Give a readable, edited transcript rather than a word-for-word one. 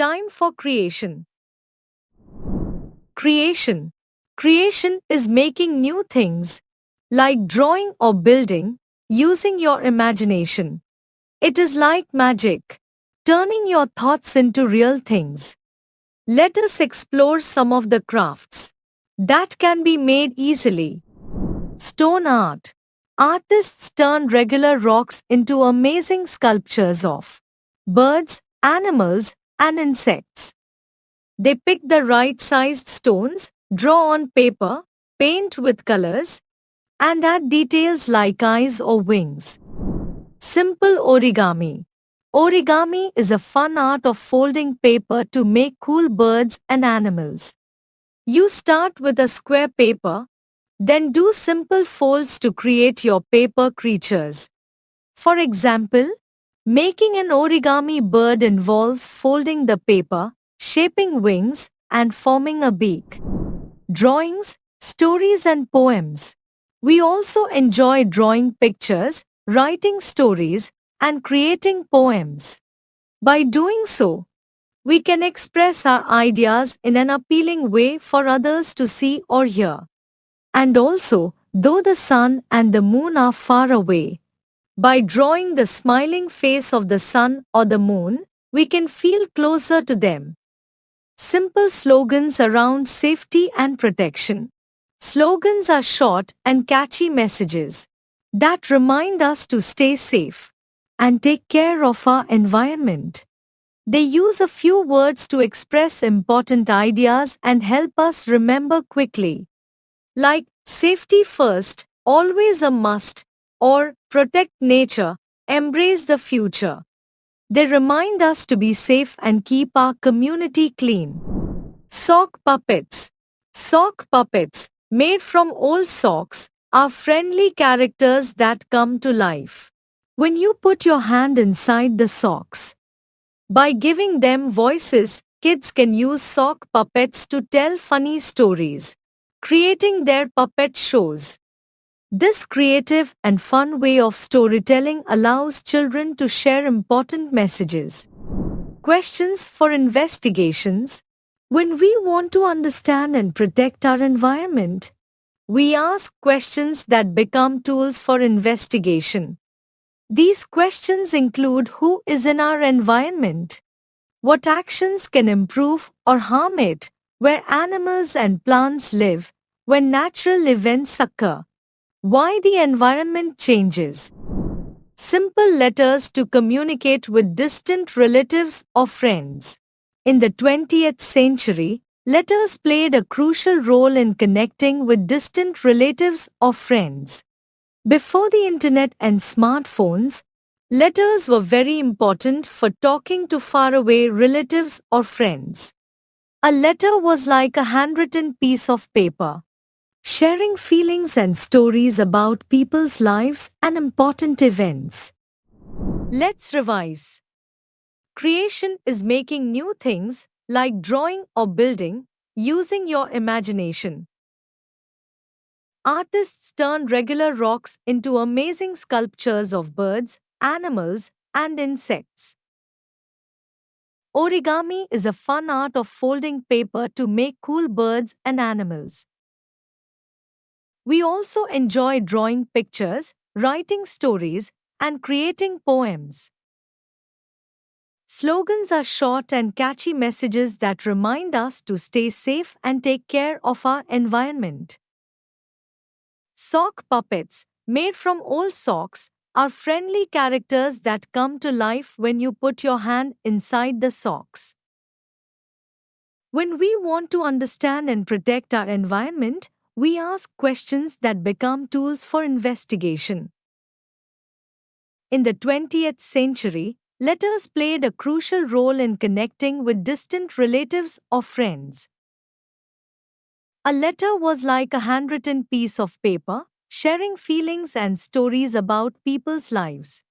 Time for creation. Creation. Creation is making new things, like drawing or building, using your imagination. It is like magic, turning your thoughts into real things. Let us explore some of the crafts that can be made easily. Stone art. Artists turn regular rocks into amazing sculptures of birds, animals, and insects. They pick the right sized stones, draw on paper, paint with colors, and add details like eyes or wings. Simple origami. Origami is a fun art of folding paper to make cool birds and animals. You start with a square paper, then do simple folds to create your paper creatures. For example, making an origami bird involves folding the paper, shaping wings, and forming a beak. Drawings, stories, and poems. We also enjoy drawing pictures, writing stories, and creating poems. By doing so, we can express our ideas in an appealing way for others to see or hear. And also, though the sun and the moon are far away, by drawing the smiling face of the sun or the moon, we can feel closer to them. Simple slogans around safety and protection. Slogans are short and catchy messages that remind us to stay safe and take care of our environment. They use a few words to express important ideas and help us remember quickly. Like safety first, always a must, or protect nature, embrace the future. They remind us to be safe and keep our community clean. Sock puppets. Sock puppets, made from old socks, are friendly characters that come to life when you put your hand inside the socks. By giving them voices, kids can use sock puppets to tell funny stories, creating their puppet shows. This creative and fun way of storytelling allows children to share important messages. Questions for investigations. When we want to understand and protect our environment, we ask questions that become tools for investigation. These questions include who is in our environment, what actions can improve or harm it, where animals and plants live, when natural events occur, why the environment changes. Simple letters to communicate with distant relatives or friends. In the 20th century, letters played a crucial role in connecting with distant relatives or friends. Before the internet and smartphones, letters were very important for talking to faraway relatives or friends. A letter was like a handwritten piece of paper, sharing feelings and stories about people's lives and important events. Let's revise. Creation is making new things, like drawing or building, using your imagination. Artists turn regular rocks into amazing sculptures of birds, animals, and insects. Origami is a fun art of folding paper to make cool birds and animals. We also enjoy drawing pictures, writing stories, and creating poems. Slogans are short and catchy messages that remind us to stay safe and take care of our environment. Sock puppets, made from old socks, are friendly characters that come to life when you put your hand inside the socks. When we want to understand and protect our environment, we ask questions that become tools for investigation. In the 20th century, letters played a crucial role in connecting with distant relatives or friends. A letter was like a handwritten piece of paper, sharing feelings and stories about people's lives.